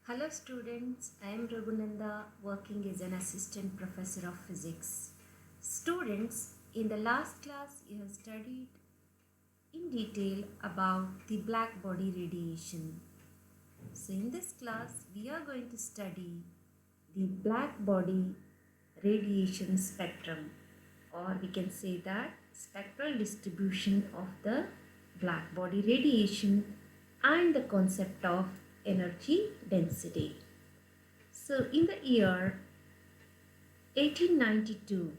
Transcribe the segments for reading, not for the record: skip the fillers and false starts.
Hello students, I am Raghunanda working as an assistant professor of physics. Students, in the last class you have studied in detail about the black body radiation. So in this class we are going to study the black body radiation spectrum, or we can say that spectral distribution of the black body radiation and the concept of energy density. So in the year 1892,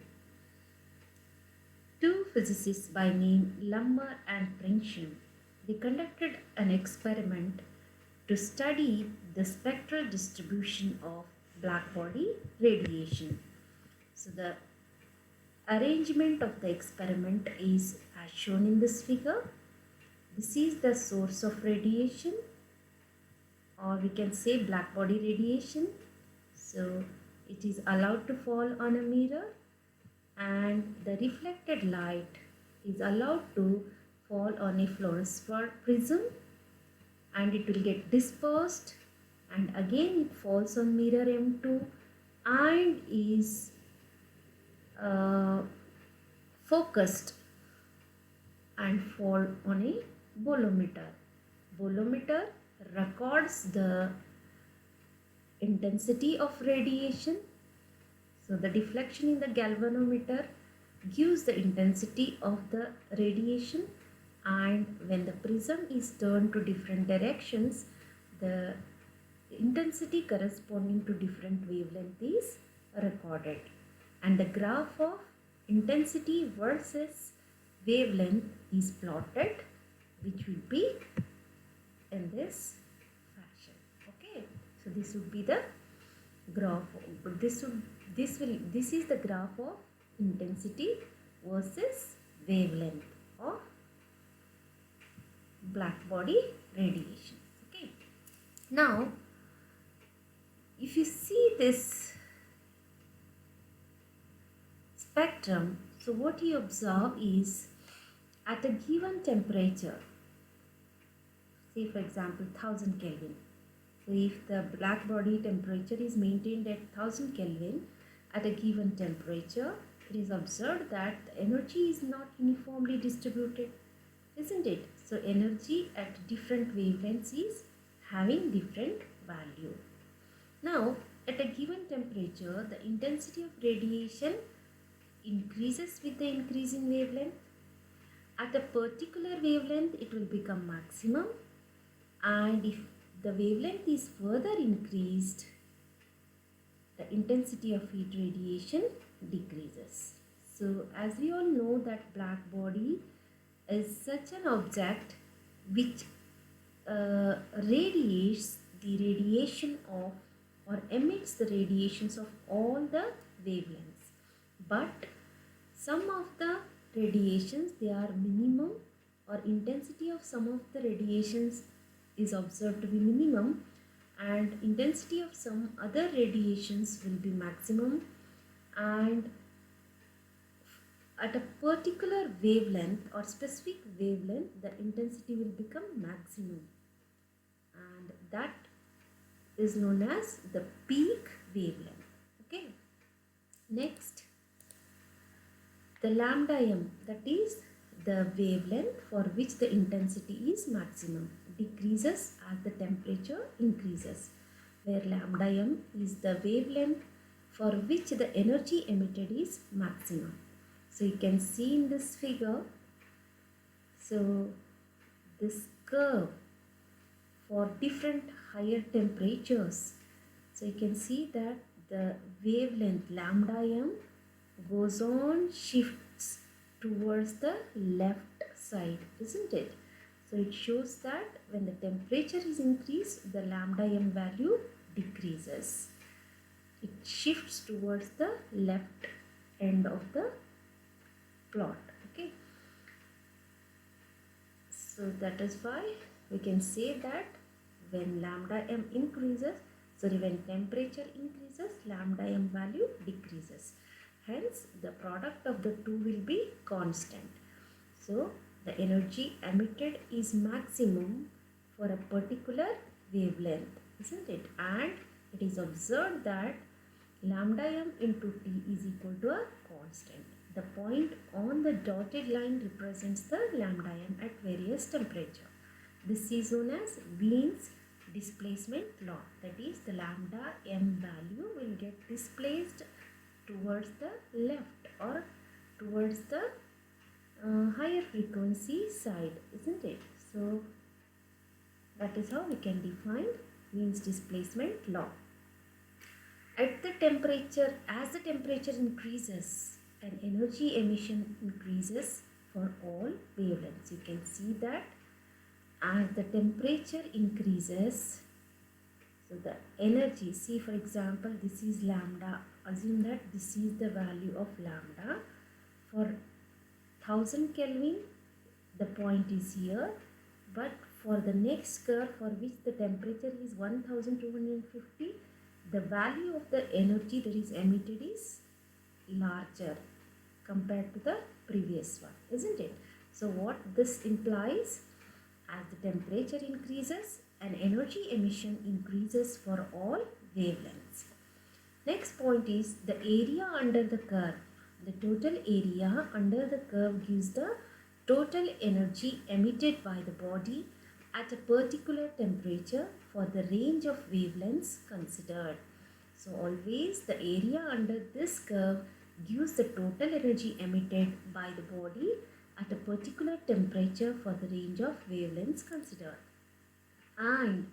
two physicists by name Lummer and Prinsham, they conducted an experiment to study the spectral distribution of black body radiation. So the arrangement of the experiment is as shown in this figure. This is the source of radiation, or we can say black body radiation. So it is allowed to fall on a mirror, and the reflected light is allowed to fall on a fluorescent prism, and it will get dispersed, and again it falls on mirror M2 and is focused and fall on a bolometer. Bolometer records the intensity of radiation. So the deflection in the galvanometer gives the intensity of the radiation, and when the prism is turned to different directions, the intensity corresponding to different wavelength is recorded, and the graph of intensity versus wavelength is plotted, which will be in this fashion. Okay, so this would be the graph. This is the graph of intensity versus wavelength of black body radiation. Okay, now if you see this spectrum, so what you observe is at a given temperature, say for example 1000 Kelvin. So if the black body temperature is maintained at 1000 Kelvin at a given temperature, it is observed that the energy is not uniformly distributed, isn't it? So energy at different wavelengths is having different value. Now at a given temperature, the intensity of radiation increases with the increase in wavelength. At a particular wavelength, it will become maximum, and if the wavelength is further increased, the intensity of heat radiation decreases. So as we all know that black body is such an object which radiates the radiation of, or emits the radiations of all the wavelengths, but some of the radiations, they are minimum, or intensity of some of the radiations is observed to be minimum, and intensity of some other radiations will be maximum, and at a particular wavelength or specific wavelength, the intensity will become maximum, and that is known as the peak wavelength. Okay, next, the lambda m, that is the wavelength for which the intensity is maximum, decreases as the temperature increases, where lambda m is the wavelength for which the energy emitted is maximum. So you can see in this figure, so this curve for different higher temperatures, so you can see that the wavelength lambda m goes on, shifts towards the left side, isn't it? So it shows that when the temperature is increased, the lambda m value decreases. It shifts towards the left end of the plot. Okay, so that is why we can say that when lambda m increases, when temperature increases, lambda m value decreases. Hence, the product of the two will be constant. So, the energy emitted is maximum for a particular wavelength, isn't it? And it is observed that lambda m into T is equal to a constant. The point on the dotted line represents the lambda m at various temperature. This is known as Wien's displacement law. That is, the lambda m value will get displaced towards the left or towards the higher frequency side, isn't it? So that is how we can define Wien's displacement law. At the temperature, as the temperature increases, an energy emission increases for all wavelengths. You can see that as the temperature increases, so the energy, see for example, this is lambda. Assume that this is the value of lambda. For 1000 Kelvin, the point is here, but for the next curve for which the temperature is 1250, the value of the energy that is emitted is larger compared to the previous one, isn't it? So what this implies, as the temperature increases, an energy emission increases for all wavelengths. Next point is the area under the curve. The total area under the curve gives the total energy emitted by the body at a particular temperature for the range of wavelengths considered. So always the area under this curve gives the total energy emitted by the body at a particular temperature for the range of wavelengths considered. And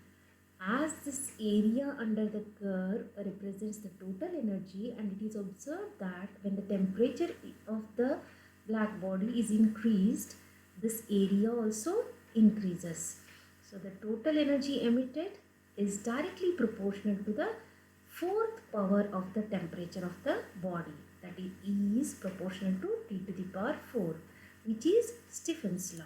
as this area under the curve represents the total energy, and it is observed that when the temperature of the black body is increased, this area also increases. So the total energy emitted is directly proportional to the fourth power of the temperature of the body, that is proportional to T to the power 4, which is Stephen's law.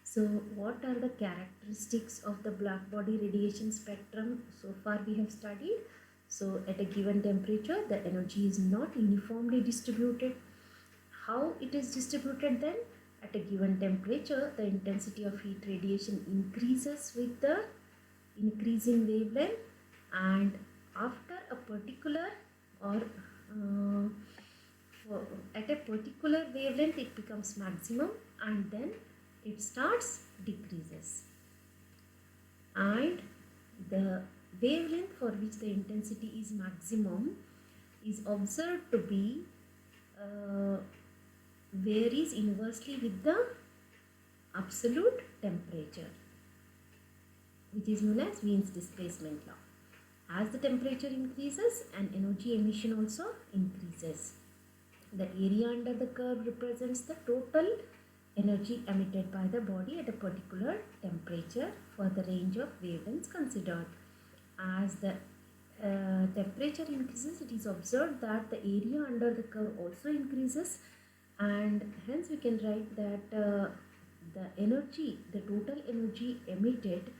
So what are the characteristics of the black body radiation spectrum? So far we have studied. So at a given temperature, the energy is not uniformly distributed. How it is distributed then? At a given temperature, the intensity of heat radiation increases with the increasing wavelength, and after a particular or at a particular wavelength it becomes maximum, and then it starts decreases, and the wavelength for which the intensity is maximum is observed to be varies inversely with the absolute temperature, which is known as Wien's displacement law. As the temperature increases, an energy emission also increases. The area under the curve represents the total energy emitted by the body at a particular temperature for the range of wavelengths considered. As the temperature increases, it is observed that the area under the curve also increases, and hence we can write that the total energy emitted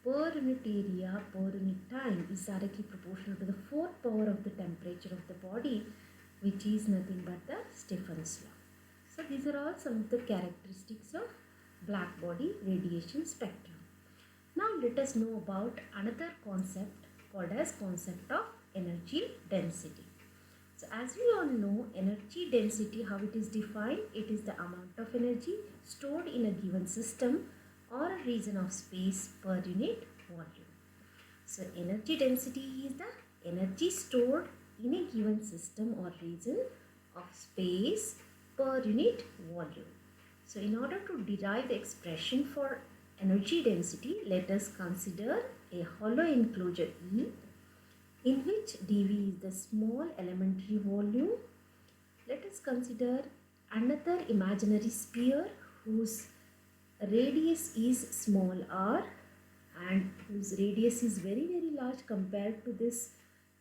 per unit area per unit time is directly proportional to the fourth power of the temperature of the body, which is nothing but the Stephen's law. So these are all some of the characteristics of black body radiation spectrum. Now let us know about another concept called as concept of energy density. So as we all know, energy density, how it is defined, it is the amount of energy stored in a given system or a region of space per unit volume. So energy density is the energy stored in a given system or region of space per unit volume. So in order to derive the expression for energy density, let us consider a hollow enclosure E, in which dV is the small elementary volume. Let us consider another imaginary sphere whose radius is small r and whose radius is very large compared to this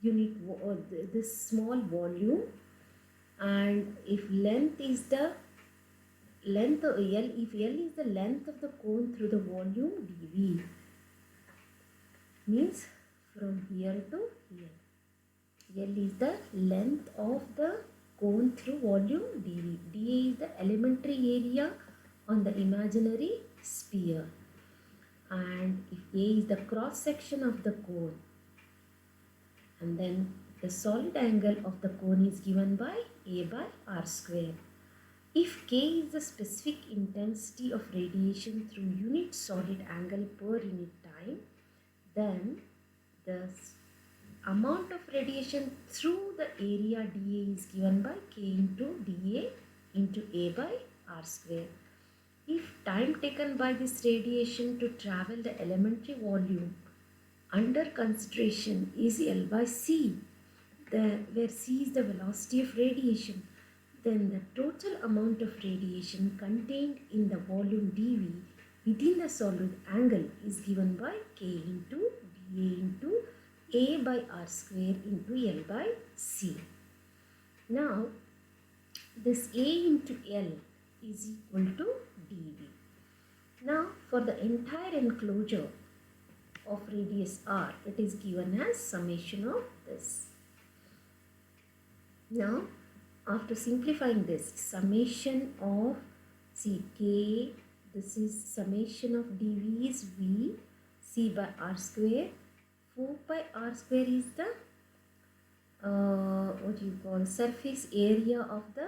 unit or this small volume, and if length is the length of L, if L is the length of the cone through the volume, dV means from here to here. L is the length of the cone through volume, dV. dA is the elementary area on the imaginary sphere, and if A is the cross section of the cone, and then the solid angle of the cone is given by A by r square. If K is the specific intensity of radiation through unit solid angle per unit time, then the amount of radiation through the area dA is given by K into dA into A by r square. If time taken by this radiation to travel the elementary volume under consideration is L by C, where C is the velocity of radiation, then the total amount of radiation contained in the volume dV within the solid angle is given by K into dA into A by r square into L by C. Now, this A into L is equal to dV. Now, for the entire enclosure of radius r, it is given as summation of this. Now, after simplifying this, summation of K, this is summation of dV is V, C by r square. 4 pi r square is the surface area of the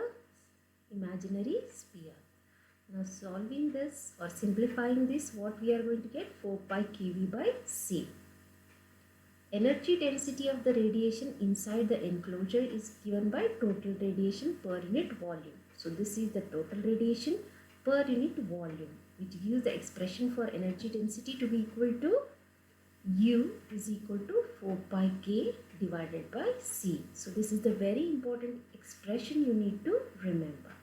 imaginary sphere. Now solving this or simplifying this, what we are going to get? 4 pi kV by C. Energy density of the radiation inside the enclosure is given by total radiation per unit volume. So this is the total radiation per unit volume, which gives the expression for energy density to be equal to U is equal to 4 pi K divided by C. So this is the very important expression you need to remember.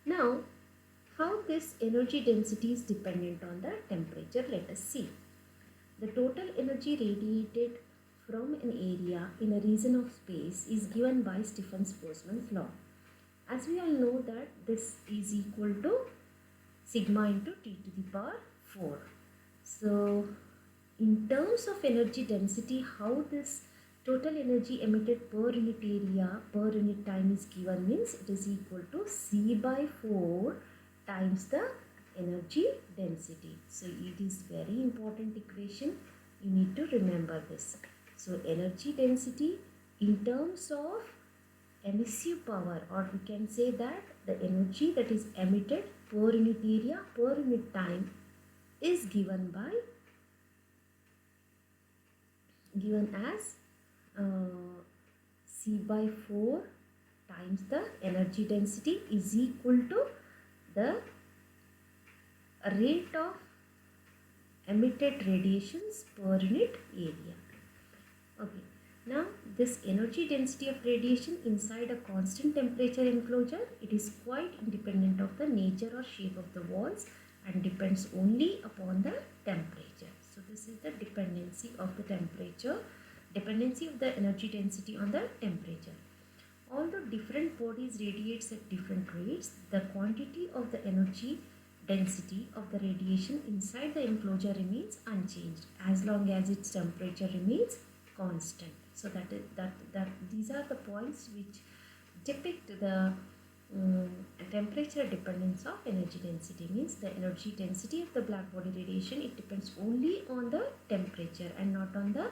Now, how this energy density is dependent on the temperature, let us see. The total energy radiated from an area in a region of space is given by Stephen-Boltzmann's law. As we all know that this is equal to sigma into T to the power 4. So, in terms of energy density, how this total energy emitted per unit area per unit time is given means it is equal to C by 4 times the energy density. So it is very important equation, you need to remember this. So energy density in terms of emissive power, or we can say that the energy that is emitted per unit area per unit time is given as C by 4 times the energy density is equal to the rate of emitted radiations per unit area. Okay, now this energy density of radiation inside a constant temperature enclosure, it is quite independent of the nature or shape of the walls and depends only upon the temperature. So this is the dependency of the temperature, dependency of the energy density on the temperature. Although different bodies radiates at different rates, the quantity of the energy density of the radiation inside the enclosure remains unchanged as long as its temperature remains constant. So these are the points which depict the temperature dependence of energy density. Means the energy density of the black body radiation, it depends only on the temperature and not on the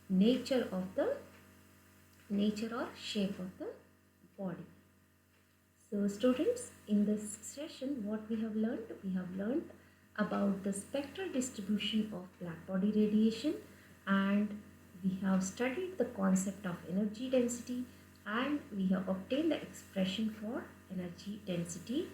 nature or shape of the body. So students, in this session what we have learned about the spectral distribution of black body radiation, and we have studied the concept of energy density, and we have obtained the expression for energy density